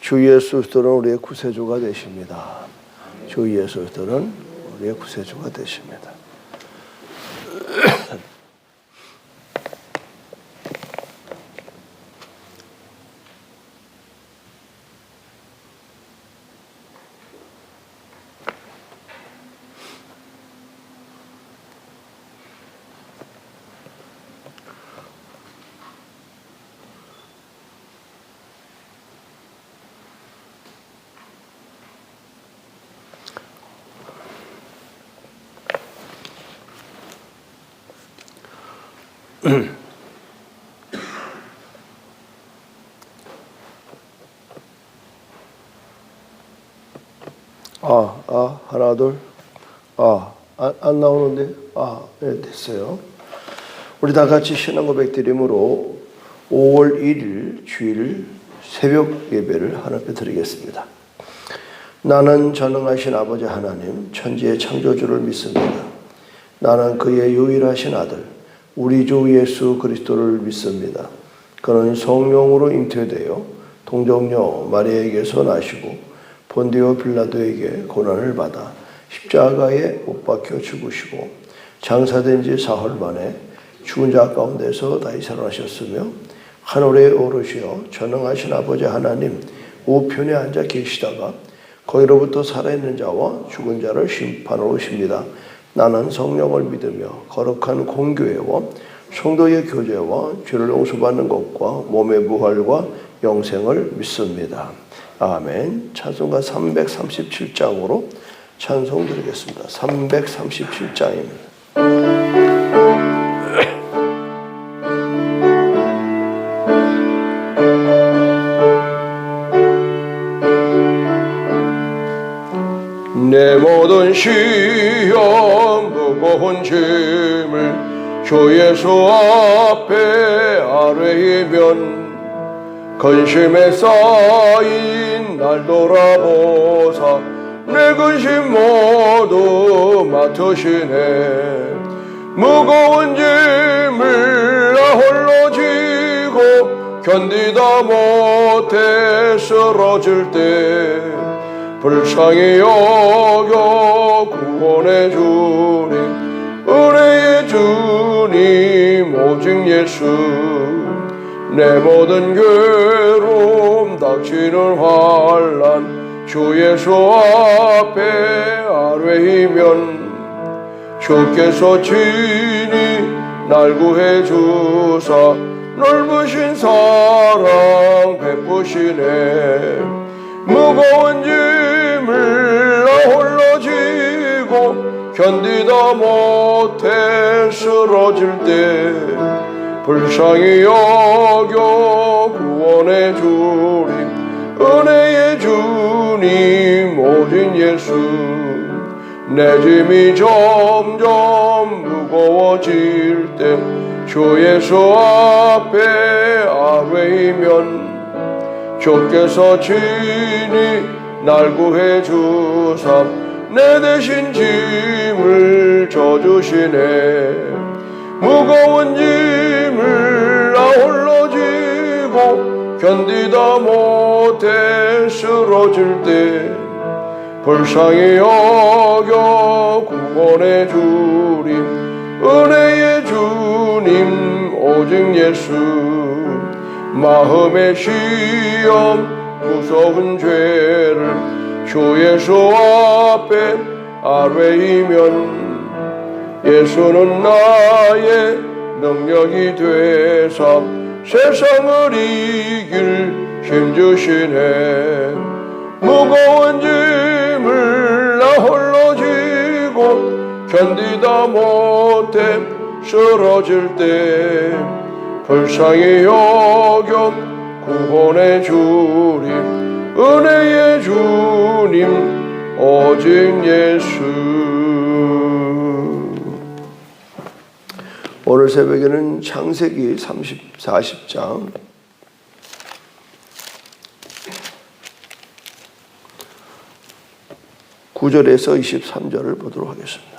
주 예수 그리스도는 우리의 구세주가 되십니다. 주 예수 그리스도는 우리의 구세주가 되십니다. 하나, 둘. 안 나오는데? 네, 됐어요. 우리 다 같이 신앙 고백 드림으로 5월 1일 주일 새벽 예배를 하나님께 드리겠습니다. 나는 전능하신 아버지 하나님, 천지의 창조주를 믿습니다. 나는 그의 유일하신 아들, 우리 주 예수 그리스도를 믿습니다. 그는 성령으로 잉태되어 동정녀 마리아에게서 나시고 본디오 빌라도에게 고난을 받아 십자가에 못 박혀 죽으시고 장사된 지 사흘 만에 죽은 자 가운데서 다시 살아나셨으며 하늘에 오르시어 전능하신 아버지 하나님 우편에 앉아 계시다가 거기로부터 살아있는 자와 죽은 자를 심판하러 오십니다. 나는 성령을 믿으며 거룩한 공교회와 성도의 교제와 죄를 용서받는 것과 몸의 부활과 영생을 믿습니다. 아멘. 찬송가 337장으로 찬송 드리겠습니다. 337장입니다. 내 모든 시험 무거운 짐을 주 예수 앞에 아뢰이면 근심에 쌓인 날 돌아보사 내 근심 모두 맡으시네. 무거운 짐을 나 홀로 지고 견디다 못해 쓰러질 때 불쌍히 여겨 구원해 주님 은혜의 주님 오직 예수. 내 모든 괴로움 닥치는 환난 주 예수 앞에 아뢰이면 주께서 친히 날 구해 주사 넓으신 사랑 베푸시네. 무거운 짐을 나 홀로 지고 견디다 못해 쓰러질 때 불쌍히 여겨 구원해 주님 은혜의 주님 오직 예수. 내 짐이 점점 무거워질 때 주 예수 앞에 아뢰이면 주께서 친히 날 구해 주사 내 대신 짐을 져주시네. 무거운 짐을 나 홀로 지고 견디다 못해 쓰러질 때 불쌍히 여겨 구원해 주님 은혜의 주님 오직 예수. 마음의 시험 무서운 죄를 주 예수 앞에 아뢰이면 예수는 나의 능력이 되사 세상을 이길 힘주시네. 무거운 짐을 나 홀로 지고 견디다 못해 쓰러질 때 불쌍히 여겨 구원해 주님 은혜의 주님 오직 예수. 오늘 새벽에는 창세기 40장 9절에서 23절을 보도록 하겠습니다.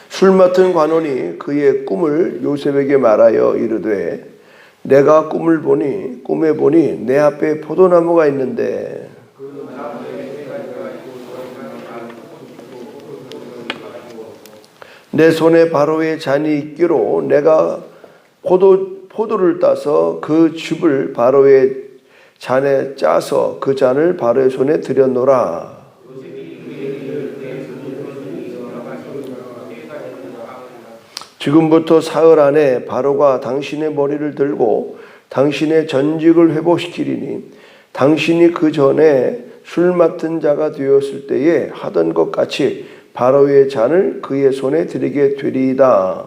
술 맡은 관원이 그의 꿈을 요셉에게 말하여 이르되 내가 꿈에 보니 내 앞에 포도나무가 있는데 내 손에 바로의 잔이 있기로 내가 포도를 따서 그 즙을 바로의 잔에 짜서 그 잔을 바로의 손에 들였노라. 지금부터 사흘 안에 바로가 당신의 머리를 들고 당신의 전직을 회복시키리니 당신이 그 전에 술 맡은 자가 되었을 때에 하던 것 같이 바로의 잔을 그의 손에 드리게 되리이다.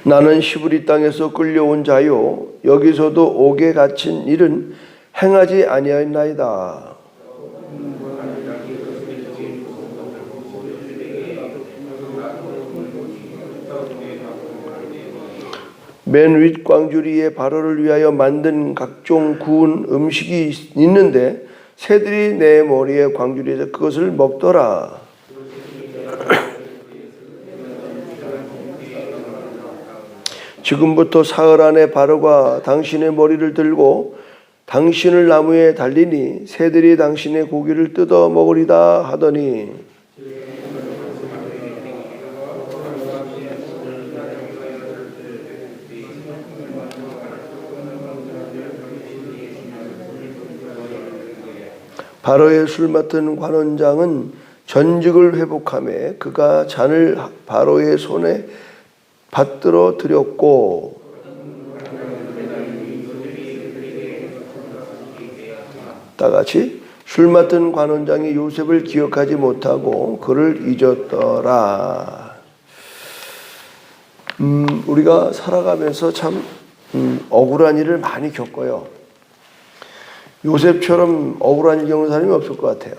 나는 시브리 땅에서 끌려온 자요 여기서도 옥에 갇힌 일은 행하지 아니하였나이다. 맨 윗 광주리에 바로를 위하여 만든 각종 구운 음식이 있는데 새들이 내 머리에 광주리에서 그것을 먹더라. 지금부터 사흘 안에 바로가 당신의 머리를 들고 당신을 나무에 달리니 새들이 당신의 고기를 뜯어 먹으리다 하더니 바로의 술 맡은 관원장은 전직을 회복하며 그가 잔을 바로의 손에 받들어 드렸고 다같이 술 맡은 관원장이 요셉을 기억하지 못하고 그를 잊었더라. 우리가 살아가면서 참 억울한 일을 많이 겪어요. 요셉처럼 억울한 일 겪는 사람이 없을 것 같아요.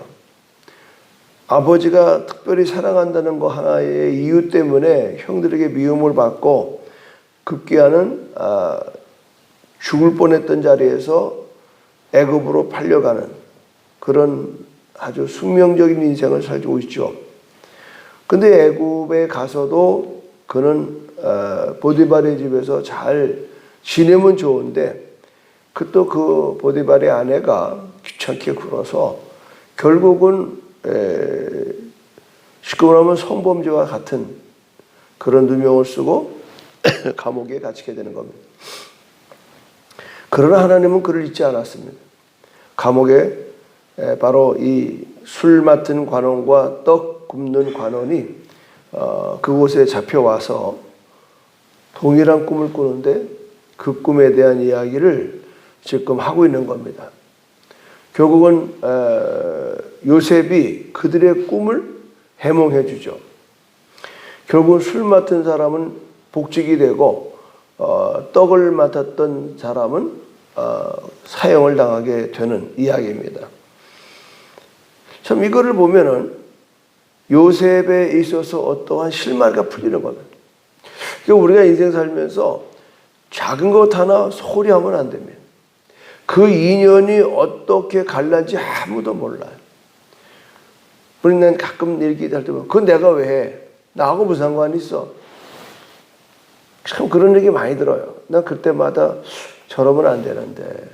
아버지가 특별히 사랑한다는 거 하나의 이유 때문에 형들에게 미움을 받고 급기야는 죽을 뻔했던 자리에서 애굽으로 팔려가는 그런 아주 숙명적인 인생을 살고 있죠. 근데 애굽에 가서도 그는 보디발의 집에서 잘 지내면 좋은데 그 보디발의 아내가 귀찮게 굴어서 결국은 쉽게 말하면 성범죄와 같은 그런 누명을 쓰고 감옥에 갇히게 되는 겁니다. 그러나 하나님은 그를 잊지 않았습니다. 감옥에 바로 이 술 맡은 관원과 떡 굽는 관원이 그곳에 잡혀와서 동일한 꿈을 꾸는데 그 꿈에 대한 이야기를 지금 하고 있는 겁니다. 결국은 요셉이 그들의 꿈을 해몽해 주죠. 결국은 술 맡은 사람은 복직이 되고 떡을 맡았던 사람은 사형을 당하게 되는 이야기입니다. 참 이거를 보면은 요셉에 있어서 어떠한 실마리가 풀리는 겁니다. 그러니까 우리가 인생 살면서 작은 것 하나 소홀히 하면 안 됩니다. 그 인연이 어떻게 갈란지 아무도 몰라요. 우리는 가끔 얘기할 때 보면 그건 내가 왜 해? 나하고 무슨 상관이 있어? 참 그런 얘기 많이 들어요. 난 그때마다 저러면 안 되는데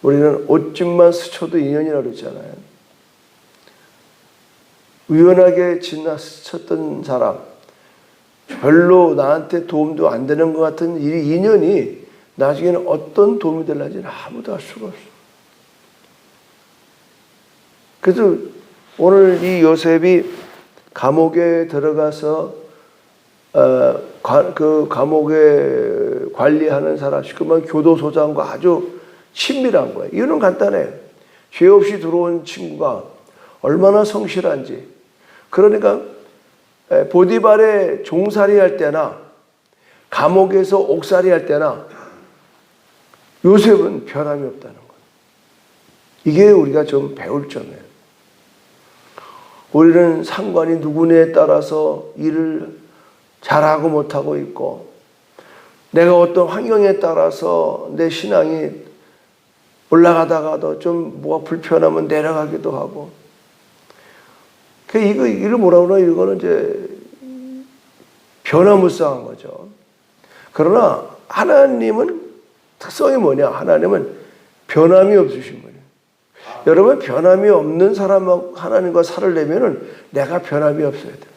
우리는 옷집만 스쳐도 인연이라고 그랬잖아요. 우연하게 스쳤던 사람 별로 나한테 도움도 안 되는 것 같은 이 인연이 나중에는 어떤 도움이 될는지는 아무도 알 수가 없어. 그래서 오늘 이 요셉이 감옥에 들어가서 그 감옥에 관리하는 사람, 쉽게 말하면 교도소장과 아주 친밀한 거예요. 이유는 간단해요. 죄 없이 들어온 친구가 얼마나 성실한지. 그러니까 보디발의 종살이 할 때나 감옥에서 옥살이 할 때나 요셉은 변함이 없다는 거예요. 이게 우리가 좀 배울 점이에요. 우리는 상관이 누구냐에 따라서 일을 잘하고 못하고 있고 내가 어떤 환경에 따라서 내 신앙이 올라가다가도 좀 뭐가 불편하면 내려가기도 하고 이걸 뭐라 그러나, 이거는 이제 변화무쌍한 거죠. 그러나 하나님은 특성이 뭐냐? 하나님은 변함이 없으신 분이에요. 여러분, 변함이 없는 사람하고 하나님과 살으려면은 내가 변함이 없어야 돼요.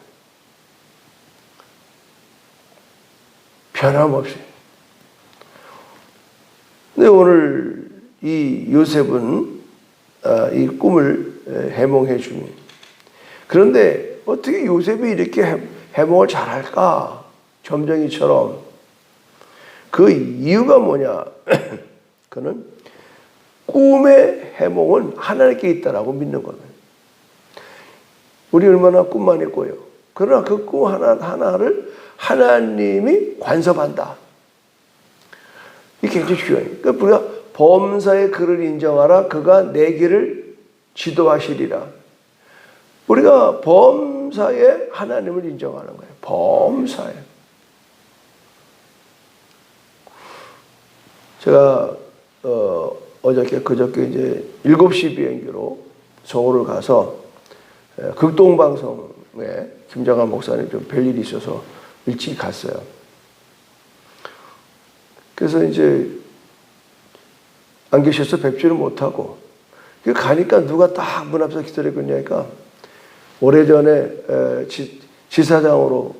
변함없이. 근데 오늘 이 요셉은 이 꿈을 해몽해 줍니다. 그런데 어떻게 요셉이 이렇게 해몽을 잘할까? 점쟁이처럼. 그 이유가 뭐냐? 그는 꿈의 해몽은 하나님께 있다라고 믿는 겁니다. 우리 얼마나 꿈 많이 꿔요. 그러나 그 꿈 하나를 하나님이 관섭한다. 이게 굉장히 중요해요. 그러니까 우리가 범사의 그를 인정하라. 그가 내 길을 지도하시리라. 우리가 범사의 하나님을 인정하는 거예요. 범사에. 제가 어저께 그저께 이제 7시 비행기로 서울을 가서 극동방송에 김장한 목사님 좀 별일이 있어서 일찍 갔어요. 그래서 이제 안 계셔서 뵙지를 못하고 가니까 누가 딱 문 앞에서 기다리고 있냐니까 오래전에 지사장으로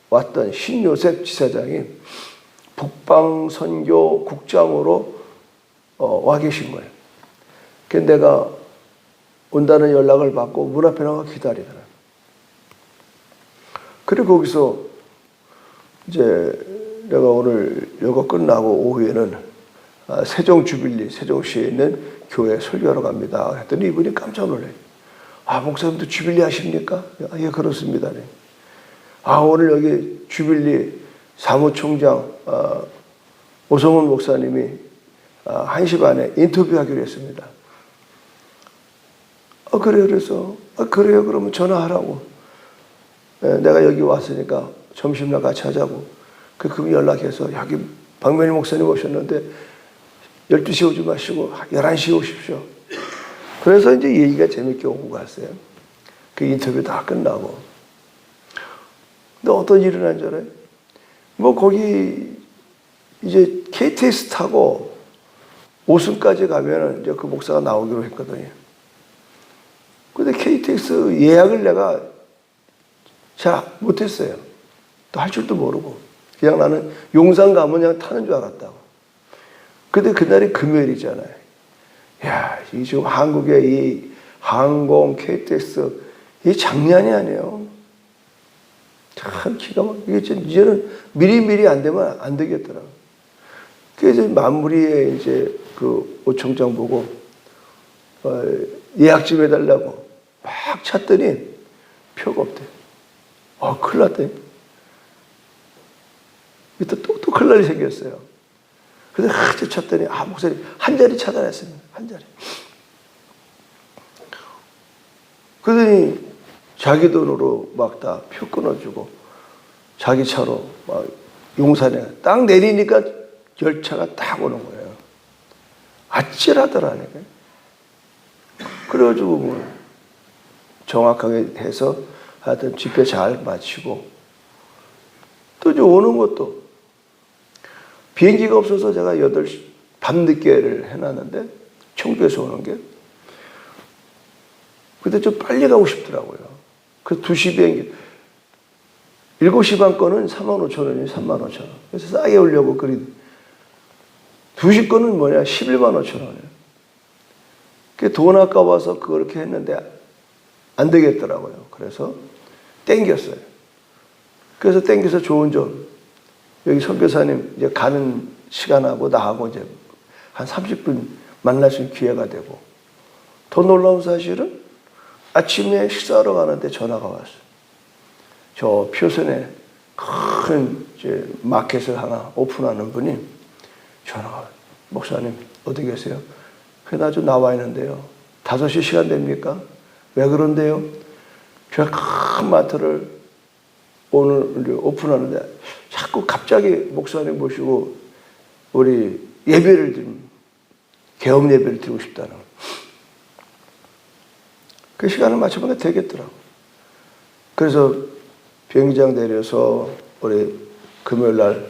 왔던 신요셉 지사장이 북방선교 국장으로 와 계신 거예요. 그래서 내가 온다는 연락을 받고 문 앞에 나가 기다리더라. 그리고 거기서 이제 내가 오늘 이거 끝나고 오후에는 세종 주빌리, 세종시에 있는 교회 설교하러 갑니다. 했더니 이분이 깜짝 놀래요. 아, 목사님도 주빌리 하십니까? 예, 그렇습니다. 아, 오늘 여기 주빌리 사무총장 오성훈 목사님이 1시 반에 인터뷰하기로 했습니다. 그래요. 그래서 그래요. 그러면 전화하라고. 내가 여기 왔으니까 점심날 같이 하자고. 그분 연락해서 여기 박면희 목사님 오셨는데 12시에 오지 마시고 11시에 오십시오. 그래서 이제 얘기가 재밌게 오고 갔어요. 그 인터뷰 다 끝나고. 근데 어떤 일이 난 줄 알아요? 뭐 거기 이제 KTX 타고 오순까지 가면은 이제 그 목사가 나오기로 했거든요. 근데 KTX 예약을 내가 잘 못했어요. 또 할 줄도 모르고. 그냥 나는 용산 가면 그냥 타는 줄 알았다고. 근데 그날이 금요일이잖아요. 야, 이 지금 한국의 이 항공, KTX, 이 장난이 아니에요. 참 기가 막히게 이제는 미리미리 안 되면 안 되겠더라고. 그래서 마무리에 이제 그 오총장 보고 예약 좀 해달라고 막 찾더니 표가 없대. 큰일 났대. 또 큰일 날 일이 생겼어요. 그래서 한참 찾더니 목사님 한 자리 찾아냈습니다. 한 자리. 그러더니 자기 돈으로 막 다 표 끊어주고 자기 차로 막 용산에 딱 내리니까 열차가 딱 오는 거예요. 아찔하더라니까요. 그래가지고 뭐 정확하게 해서 하여튼 집회 잘 마치고 또 이제 오는 것도 비행기가 없어서 제가 8시 밤늦게를 해놨는데 청주에서 오는 게 근데 좀 빨리 가고 싶더라고요. 그래서 2시 비행기 7시 반 거는 45,000원이 35,000원. 그래서 싸게 오려고 그리 2시 거는 뭐냐 115,000원이에요. 돈 아까워서 그렇게 했는데 안 되겠더라고요. 그래서 땡겼어요. 그래서 땡겨서 좋은 점 여기 선교사님 이제 가는 시간하고 나하고 이제 한 30분 만날 수 있는 기회가 되고 더 놀라운 사실은 아침에 식사하러 가는데 전화가 왔어요. 저 표선에 큰 이제 마켓을 하나 오픈하는 분이 전화가 와요. 목사님 어디 계세요? 그래 나 좀 나와 있는데요. 5시 시간 됩니까? 왜 그런데요? 제가 큰 마트를 오늘 오픈하는데 자꾸 갑자기 목사님 모시고 우리 예배를 좀 개업 예배를 드리고 싶다는 그 시간을 맞춰보니까 되겠더라고. 그래서 비행기장 내려서 우리 금요일 날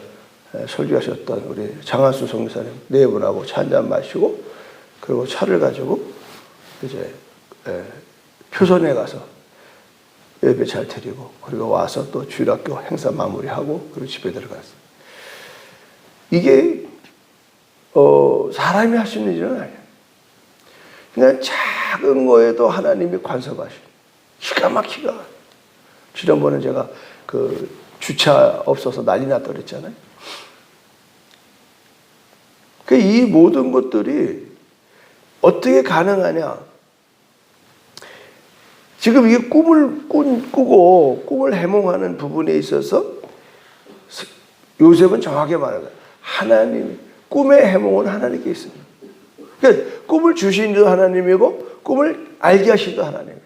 설교하셨던 우리 장한수 성교사님 네 분하고 차 한잔 마시고, 그리고 차를 가지고 이제 표선에 가서 예배 잘 드리고, 그리고 와서 또 주일학교 행사 마무리하고, 그리고 집에 들어갔어요. 이게 사람이 할 수 있는 일은 아니에요. 그냥 작은 거에도 하나님이 관섭하시고 기가 막히가. 지난번에 제가 그 주차 없어서 난리 났다 그랬잖아요. 이 모든 것들이 어떻게 가능하냐? 지금 이게 꿈을 꾸고 꿈을 해몽하는 부분에 있어서 요셉은 정확하게 말하는 거예요. 하나님, 꿈의 해몽은 하나님께 있습니다. 그러니까 꿈을 주신 이도 하나님이고 꿈을 알게 하신 이도 하나님이에요.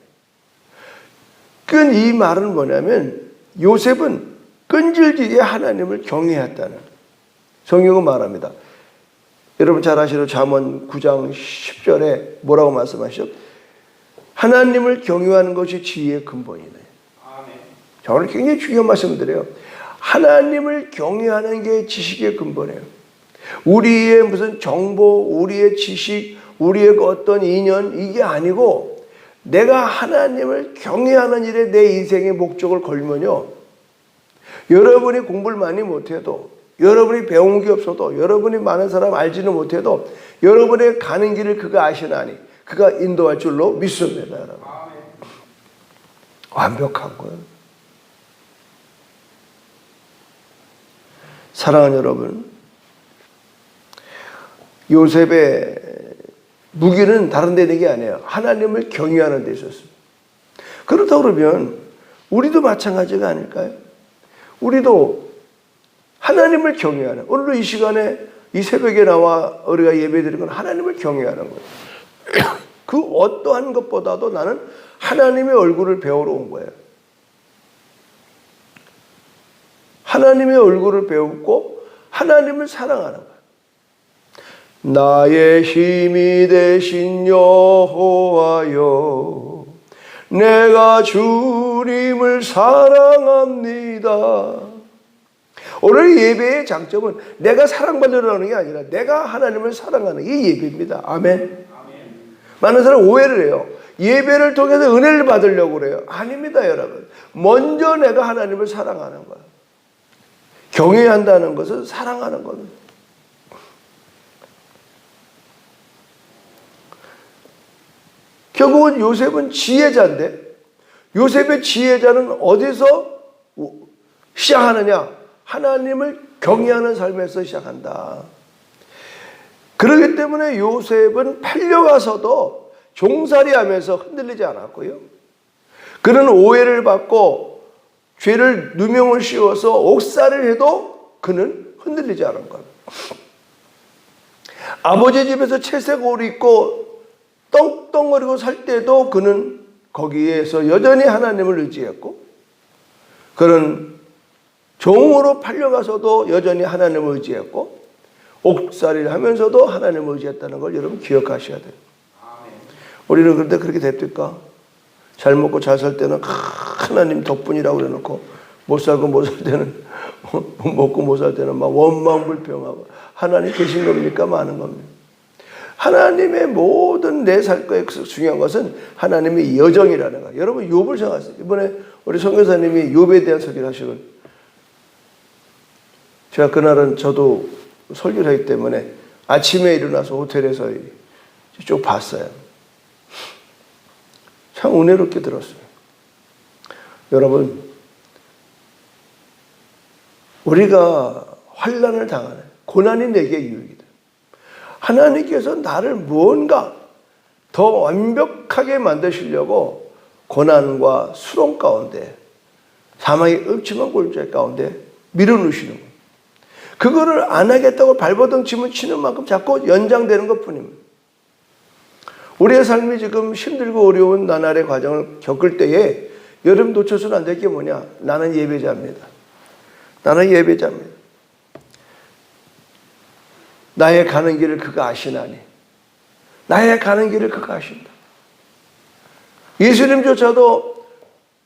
이 말은 뭐냐면 요셉은 끈질기게 하나님을 경외했다는, 성경은 말합니다. 여러분 잘 아시는 잠언 9장 10절에 뭐라고 말씀하시죠? 하나님을 경외하는 것이 지혜의 근본이네. 자, 오늘 굉장히 중요한 말씀을 드려요. 하나님을 경외하는 게 지식의 근본이에요. 우리의 무슨 정보, 우리의 지식, 우리의 어떤 인연, 이게 아니고 내가 하나님을 경외하는 일에 내 인생의 목적을 걸면요, 여러분이 공부를 많이 못해도, 여러분이 배운 게 없어도, 여러분이 많은 사람 알지는 못해도 여러분의 가는 길을 그가 아시나니 그가 인도할 줄로 믿습니다. 여러분. 완벽한 거예요. 사랑하는 여러분, 요셉의 무기는 다른 데 있는 게 아니에요. 하나님을 경외하는 데 있었습니다. 그렇다고 그러면 우리도 마찬가지가 아닐까요? 우리도 하나님을 경외하는, 오늘도 이 시간에 이 새벽에 나와 우리가 예배드리는 건 하나님을 경외하는 거예요. 그 어떠한 것보다도 나는 하나님의 얼굴을 배우러 온 거예요. 하나님의 얼굴을 배우고 하나님을 사랑하는 거예요. 나의 힘이 되신 여호와여, 내가 주님을 사랑합니다. 오늘 예배의 장점은 내가 사랑받으려는 게 아니라 내가 하나님을 사랑하는 이 예배입니다. 아멘. 많은 사람 오해를 해요. 예배를 통해서 은혜를 받으려고 그래요. 아닙니다, 여러분. 먼저 내가 하나님을 사랑하는 거예요. 경외한다는 것은 사랑하는 겁니다. 결국은 요셉은 지혜자인데, 요셉의 지혜자는 어디서 시작하느냐? 하나님을 경외하는 삶에서 시작한다. 그렇기 때문에 요셉은 팔려가서도 종살이하면서 흔들리지 않았고요. 그는 오해를 받고 죄를 누명을 씌워서 옥살이를 해도 그는 흔들리지 않은 거예요. 아버지 집에서 채색 옷을 입고 떵떵거리고 살 때도 그는 거기에서 여전히 하나님을 의지했고, 그는 종으로 팔려가서도 여전히 하나님을 의지했고, 옥살이를 하면서도 하나님을 의지했다는 걸 여러분 기억하셔야 돼요. 우리는 그런데 그렇게 됩니까? 잘 먹고 잘 살 때는 하나님 덕분이라고 그래놓고, 못 살고 못 살 때는, 먹고 못 살 때는 막 원망불평하고, 하나님 계신 겁니까? 많은 겁니다. 하나님의 모든 내 살 거에 중요한 것은 하나님의 여정이라는 거예요. 여러분 욥을 생각하세요. 이번에 우리 선교사님이 욥에 대한 설교를 하시는, 제가 그날은 저도 설교를 하기 때문에 아침에 일어나서 호텔에서 쭉 봤어요. 참 은혜롭게 들었어요. 여러분, 우리가 환난을 당하는, 고난이 내게 유익이다. 하나님께서 나를 뭔가 더 완벽하게 만드시려고 고난과 수렁 가운데, 사망의 음침한 골짜기 가운데 밀어넣으시는 거예요. 그거를 안 하겠다고 발버둥침을 치는 만큼 자꾸 연장되는 것뿐입니다. 우리의 삶이 지금 힘들고 어려운 나날의 과정을 겪을 때에 여러분 놓쳐서는 안 될 게 뭐냐? 나는 예배자입니다. 나는 예배자입니다. 나의 가는 길을 그가 아시나니. 나의 가는 길을 그가 아신다. 예수님조차도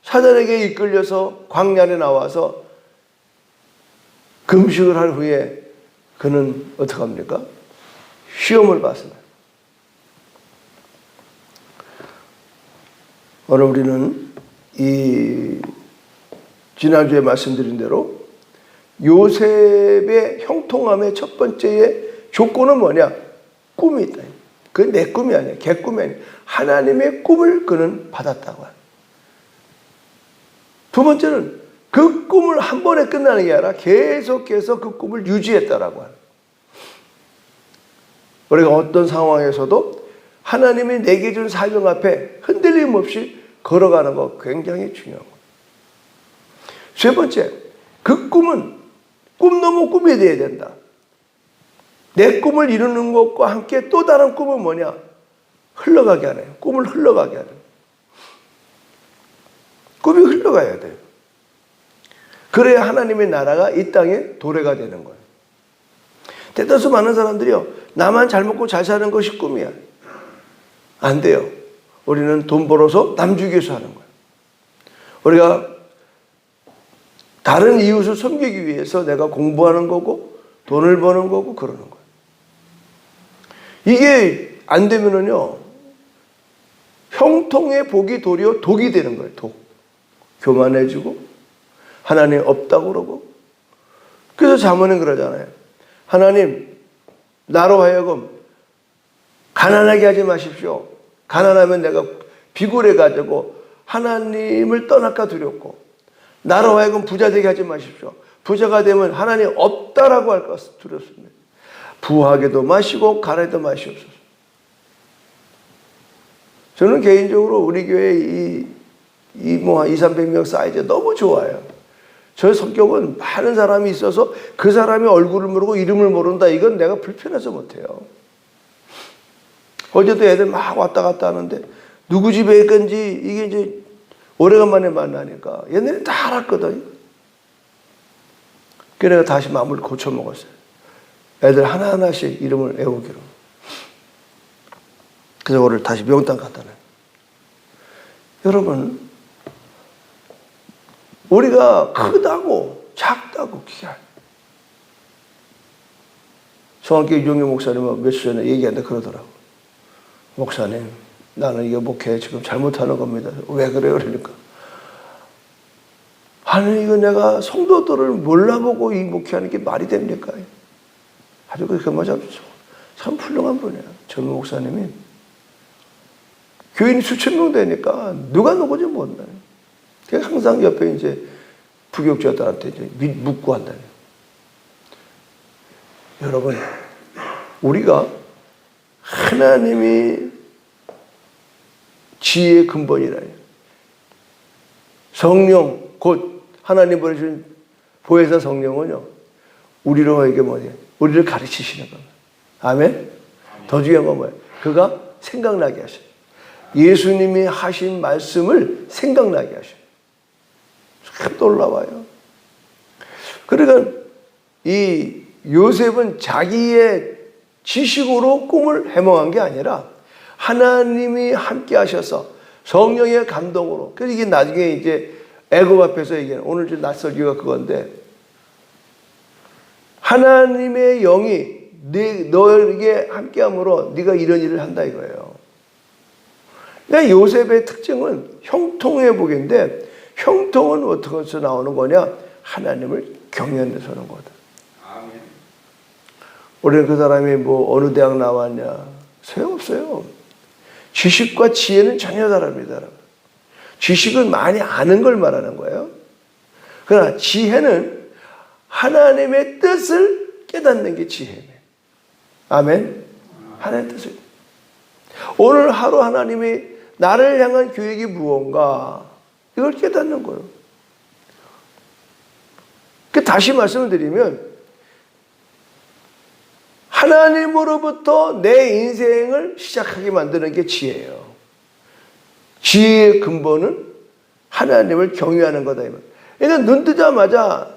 사단에게 이끌려서 광야에 나와서 금식을 한 후에 그는 어떻게 합니까? 시험을 받습니다. 오늘 우리는 이 지난주에 말씀드린 대로 요셉의 형통함의 첫 번째의 조건은 뭐냐? 꿈이 있다. 그건 내 꿈이 아니야. 걔 꿈이 아니야. 하나님의 꿈을 그는 받았다고 합니다. 두 번째는 그 꿈을 한 번에 끝나는 게 아니라 계속해서 그 꿈을 유지했다라고 합니다. 우리가 어떤 상황에서도 하나님이 내게 준 사명 앞에 흔들림 없이 걸어가는 거 굉장히 중요한 거예요. 세 번째, 그 꿈은 꿈 넘어 꿈이 되어야 된다. 내 꿈을 이루는 것과 함께 또 다른 꿈은 뭐냐? 흘러가게 하네요. 꿈을 흘러가게 하는. 꿈이 흘러가야 돼요. 그래야 하나님의 나라가 이 땅에 도래가 되는 거예요. 대다수 많은 사람들이요, 나만 잘 먹고 잘 사는 것이 꿈이야. 안 돼요. 우리는 돈 벌어서 남 주기 위해서 하는 거예요. 우리가 다른 이웃을 섬기기 위해서 내가 공부하는 거고 돈을 버는 거고 그러는 거예요. 이게 안 되면은요, 형통의 복이 도리어 독이 되는 거예요. 독. 교만해지고 하나님 없다고 그러고. 그래서 잠언은 그러잖아요. 하나님, 나로 하여금 가난하게 하지 마십시오. 가난하면 내가 비굴해가지고 하나님을 떠날까 두렵고, 나로 하여금 부자 되게 하지 마십시오. 부자가 되면 하나님 없다라고 할까 두렵습니다. 부하게도 마시고 가난해도 마시옵소서. 저는 개인적으로 우리 교회 뭐 200~300명 사이즈 너무 좋아요. 저 성격은 많은 사람이 있어서 그 사람이 얼굴을 모르고 이름을 모른다. 이건 내가 불편해서 못해요. 어제도 애들 막 왔다 갔다 하는데 누구 집에 있건지 이게 이제 오래간만에 만나니까 옛날에 다 알았거든. 그래서 내가 다시 마음을 고쳐 먹었어요. 애들 하나하나씩 이름을 외우기로. 그래서 오늘 다시 명당 갖다 놔요. 여러분, 우리가 크다고 작다고 기할. 성악교 유종규 목사님은 며칠 전에 얘기하는데 그러더라고. 목사님, 나는 이거 목회 지금 잘못하는 겁니다. 왜 그래요? 그러니까. 아니, 이거 내가 성도들을 몰라보고 이 목회하는 게 말이 됩니까? 아주 그렇게 맞아. 참 훌륭한 분이야. 젊은 목사님이. 교인이 수천 명 되니까 누가 누구지 못나요. 항상 옆에 이제 부교육자들한테 이제 묻고 한다니. 여러분, 우리가 하나님이 지혜의 근본이라요. 성령, 곧 하나님 보내주신 보혜사 성령은요, 우리로에게 뭐냐? 우리를 가르치시는 겁니다. 아멘? 더 중요한 건 뭐예요? 그가 생각나게 하셔요. 예수님이 하신 말씀을 생각나게 하셔요. 참 놀라워요. 그러니까 이 요셉은 자기의 지식으로 꿈을 해몽한 게 아니라 하나님이 함께 하셔서 성령의 감동으로. 그래서 이게 나중에 이제 애굽 앞에서 얘기하는, 오늘 좀 낯설기가 그건데, 하나님의 영이 너에게 함께함으로 네가 이런 일을 한다 이거예요. 그러니까 요셉의 특징은 형통의 복인데, 형통은 어떻게 해서 나오는 거냐? 하나님을 경외하는 데서 오는 거다. 아멘. 우리는 그 사람이 뭐 어느 대학 나왔냐 소용없어요. 지식과 지혜는 전혀 다릅니다. 지식은 많이 아는 걸 말하는 거예요. 그러나 지혜는 하나님의 뜻을 깨닫는 게 지혜예요. 아멘. 하나님의 뜻을. 오늘 하루 하나님이 나를 향한 계획이 무언가, 이걸 깨닫는 거예요. 다시 말씀을 드리면, 하나님으로부터 내 인생을 시작하게 만드는 게 지혜예요. 지혜의 근본은 하나님을 경외하는 거다. 그러니까 눈 뜨자마자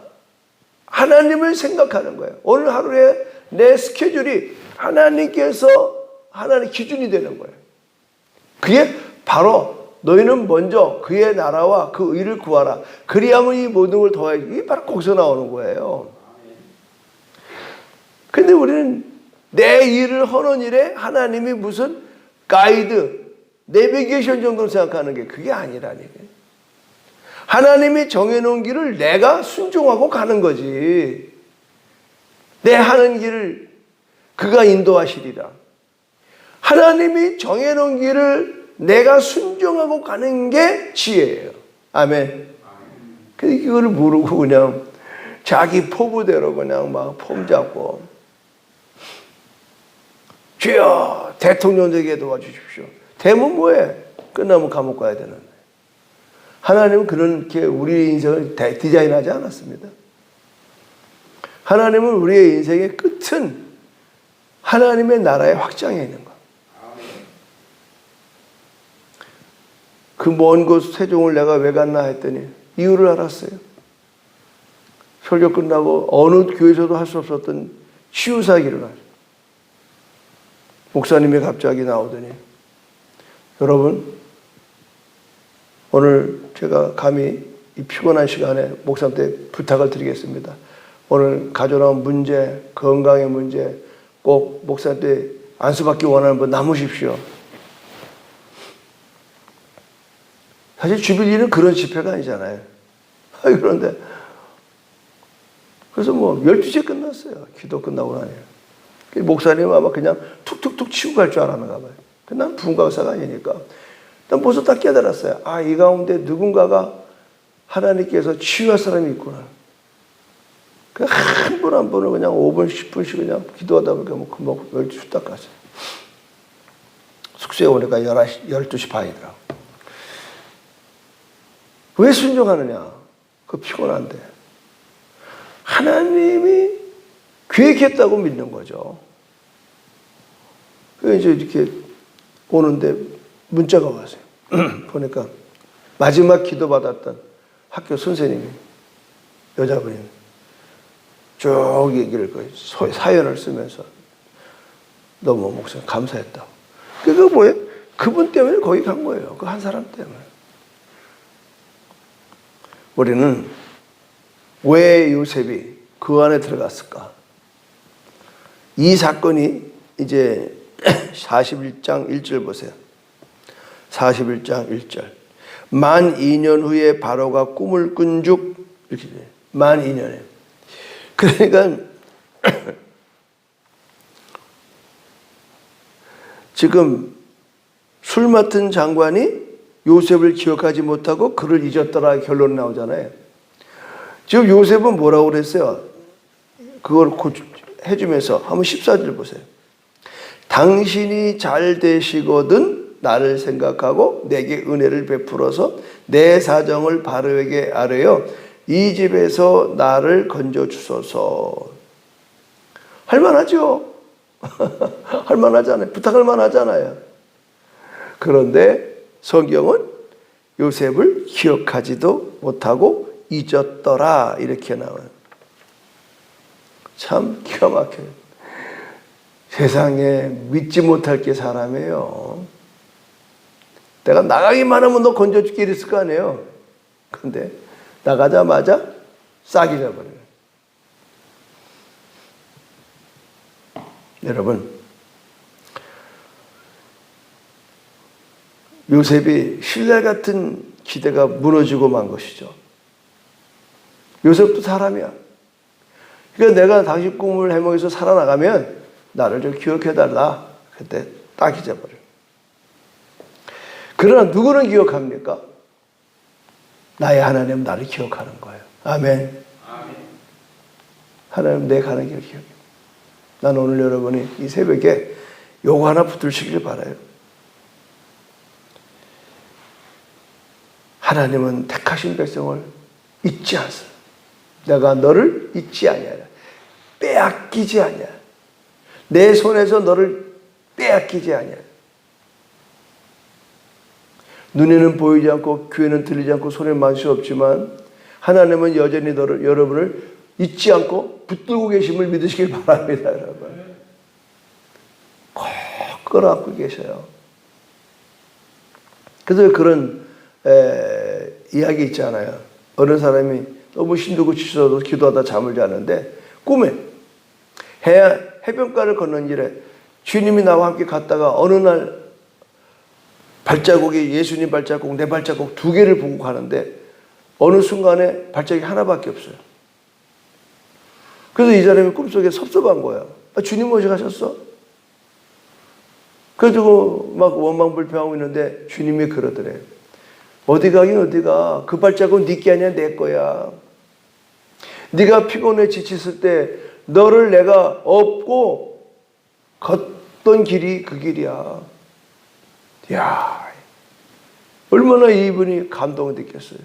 하나님을 생각하는 거예요. 오늘 하루에 내 스케줄이 하나님 기준이 되는 거예요. 그게 바로 너희는 먼저 그의 나라와 그 의를 구하라. 그리하면 이 모든 걸 더하지. 이게 바로 거기서 나오는 거예요. 근데 우리는 내 일을 하는 일에 하나님이 무슨 가이드, 내비게이션 정도로 생각하는 게 그게 아니라니. 하나님이 정해놓은 길을 내가 순종하고 가는 거지. 내 하는 길을 그가 인도하시리라. 하나님이 정해놓은 길을 내가 순종하고 가는 게 지혜예요. 아멘. 근데 그걸 모르고 그냥 자기 포부대로 그냥 막 폼 잡고, 주여 대통령 되게 도와주십시오. 되면 뭐해? 끝나면 감옥 가야 되는데. 하나님은 그렇게 우리의 인생을 디자인하지 않았습니다. 하나님은 우리의 인생의 끝은 하나님의 나라의 확장에 있는 것. 그 먼 곳 세종을 내가 왜 갔나 했더니 이유를 알았어요. 설교 끝나고 어느 교회에서도 할 수 없었던 치유사역이 일어나요. 목사님이 갑자기 나오더니, 여러분 오늘 제가 감히 이 피곤한 시간에 목사한테 부탁을 드리겠습니다. 오늘 가져나온 문제, 건강의 문제 꼭 목사한테 안수받기 원하는 분 남으십시오. 사실 주빌리는 그런 집회가 아니잖아요. 그런데 그래서 뭐 12시에 끝났어요. 기도 끝나고 나니까. 목사님은 아마 그냥 툭툭툭 치고 갈 줄 알았는가 봐요. 난 부흥가사가 아니니까. 난 벌써 딱 깨달았어요. 아, 이 가운데 누군가가 하나님께서 치유할 사람이 있구나. 한 분 한 분을 그냥 5분, 10분씩 그냥 기도하다 보니까 뭐 12시 딱 갔어요. 숙소에 오니까 12시 반이더라고. 왜 순종하느냐? 그 피곤한데. 하나님이 계획했다고 믿는 거죠. 그래서 이제 이렇게 오는데 문자가 왔어요. 보니까 마지막 기도 받았던 학교 선생님이, 여자분이 쭉 얘기를, 사연을 쓰면서 너무 목사님 감사했다고. 그거 뭐예요? 그분 때문에 거기 간 거예요. 그 한 사람 때문에. 우리는 왜 요셉이 그 안에 들어갔을까? 이 사건이 이제 41장 1절 보세요. 41장 1절. 만 2년 후에 바로가 꿈을 꾼즉, 이렇게 돼요. 만 2년에. 그러니까 지금 술 맡은 장관이 요셉을 기억하지 못하고 그를 잊었더라 결론 나오잖아요. 지금 요셉은 뭐라고 그랬어요? 그걸 해주면서 한번 14절 보세요. 당신이 잘 되시거든 나를 생각하고 내게 은혜를 베풀어서 내 사정을 바로에게 아뢰어 이 집에서 나를 건져 주소서. 할만하죠? 할만하잖아요. 부탁할 만하잖아요. 그런데 성경은 요셉을 기억하지도 못하고 잊었더라 이렇게 나와요. 참 기가 막혀요. 세상에 믿지 못할 게 사람이에요. 내가 나가기만 하면 너 건져줄게 이랬을 거 아니에요. 근데 나가자마자 싹 잊어버려요. 여러분, 요셉이 신라 같은 기대가 무너지고 만 것이죠. 요셉도 사람이야. 그러니까 내가 당신 꿈을 해몽해서 살아나가면 나를 좀 기억해달라. 그때 딱 잊어버려. 그러나 누구는 기억합니까? 나의 하나님 나를 기억하는 거예요. 아멘. 아멘. 하나님 내 가는 길 기억해. 난 오늘 여러분이 이 새벽에 요거 하나 붙들시길 바라요. 하나님은 택하신 백성을 잊지 않습니다. 내가 너를 잊지 아니하라. 빼앗기지 아니하라. 내 손에서 너를 빼앗기지 아니하라. 눈에는 보이지 않고 귀에는 들리지 않고 손에 만질 수 없지만 하나님은 여전히 여러분을 잊지 않고 붙들고 계심을 믿으시길 바랍니다. 여러분. 꼭 끌어안고 계셔요. 그래서 그런 이야기 있잖아요. 어느 사람이 너무 힘들고 지쳐도 기도하다 잠을 자는데 꿈에 해변가를 걷는 길에 주님이 나와 함께 갔다가 어느 날 발자국이 예수님 발자국, 내 발자국 두 개를 보고 가는데 어느 순간에 발자국이 하나밖에 없어요. 그래서 이 사람이 꿈속에 섭섭한 거예요. 주님 어디 가셨어? 그래가지고 막 원망불평하고 있는데 주님이 그러더래. 어디 가긴 어디가. 그 발자국은 네 게 아니야, 내 거야. 네가 피곤해 지쳤을 때 너를 내가 업고 걷던 길이 그 길이야. 이야, 얼마나 이분이 감동을 느꼈어요.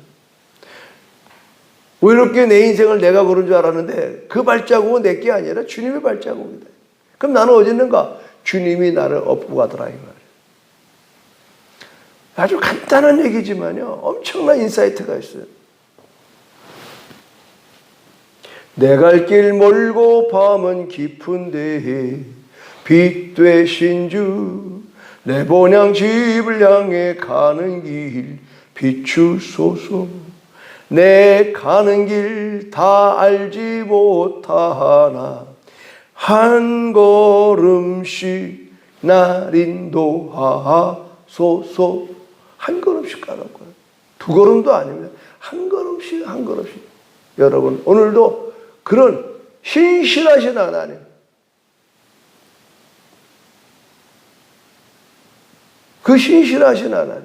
왜 이렇게 내 인생을 내가 걸은 줄 알았는데 그 발자국은 내 게 아니라 주님의 발자국이다. 그럼 나는 어디 있는가? 주님이 나를 업고 가더라 이 말이에요. 아주 간단한 얘기지만요, 엄청난 인사이트가 있어요. 내 갈 길 멀고 밤은 깊은데 빛 되신 주 내 본향 집을 향해 가는 길 비추소서. 내 가는 길 다 알지 못하나 한 걸음씩 날 인도하소서. 한 걸음씩 가는 거예요. 두 걸음도 아닙니다. 한 걸음씩 한 걸음씩. 여러분 오늘도 그런 신실하신 하나님, 그 신실하신 하나님,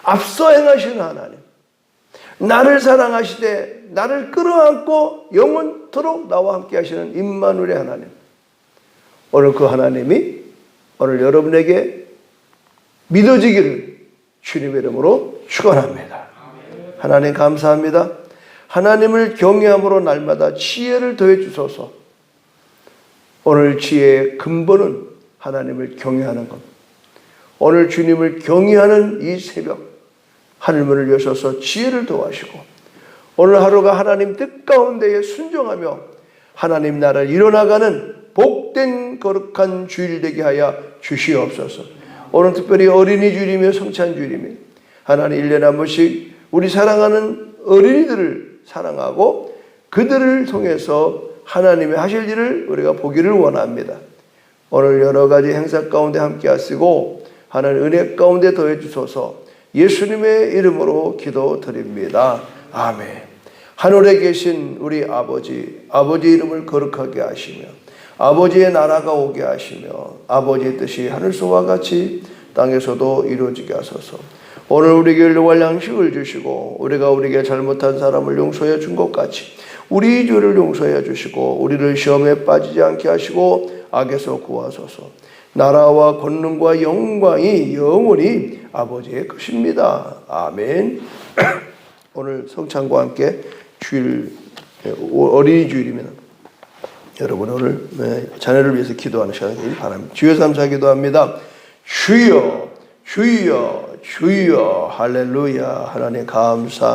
앞서 행하신 하나님, 나를 사랑하시되 나를 끌어안고 영원토록 나와 함께 하시는 임마누엘의 하나님, 오늘 그 하나님이 오늘 여러분에게 믿어지기를 주님의 이름으로 축원합니다. 하나님 감사합니다. 하나님을 경외함으로 날마다 지혜를 더해 주소서. 오늘 지혜의 근본은 하나님을 경외하는 것. 오늘 주님을 경외하는 이 새벽 하늘문을 여셔서 지혜를 더하시고 오늘 하루가 하나님 뜻 가운데에 순종하며 하나님 나라를 이뤄나가는 복된 거룩한 주일 되게 하여 주시옵소서. 오늘 특별히 어린이 주일이며 성찬 주일이며 하나님 1년에 한 번씩 우리 사랑하는 어린이들을 사랑하고 그들을 통해서 하나님의 하실 일을 우리가 보기를 원합니다. 오늘 여러 가지 행사 가운데 함께 하시고 하나님 은혜 가운데 더해 주소서. 예수님의 이름으로 기도드립니다. 아멘. 하늘에 계신 우리 아버지, 아버지 이름을 거룩하게 하시며 아버지의 나라가 오게 하시며 아버지의 뜻이 하늘소와 같이 땅에서도 이루어지게 하소서. 오늘 우리에게 일용할 양식을 주시고 우리가 우리에게 잘못한 사람을 용서해 준 것 같이 우리 죄를 용서해 주시고 우리를 시험에 빠지지 않게 하시고 악에서 구하소서. 나라와 권능과 영광이 영원히 아버지의 것입니다. 아멘. 오늘 성찬과 함께 주일, 어린이 주일입니다. 여러분 오늘 자녀를 위해서 기도하는 시간이 되길 바랍니다. 주여 감사 기도합니다. 주여 주여 주여 할렐루야. 하나님 감사합니다.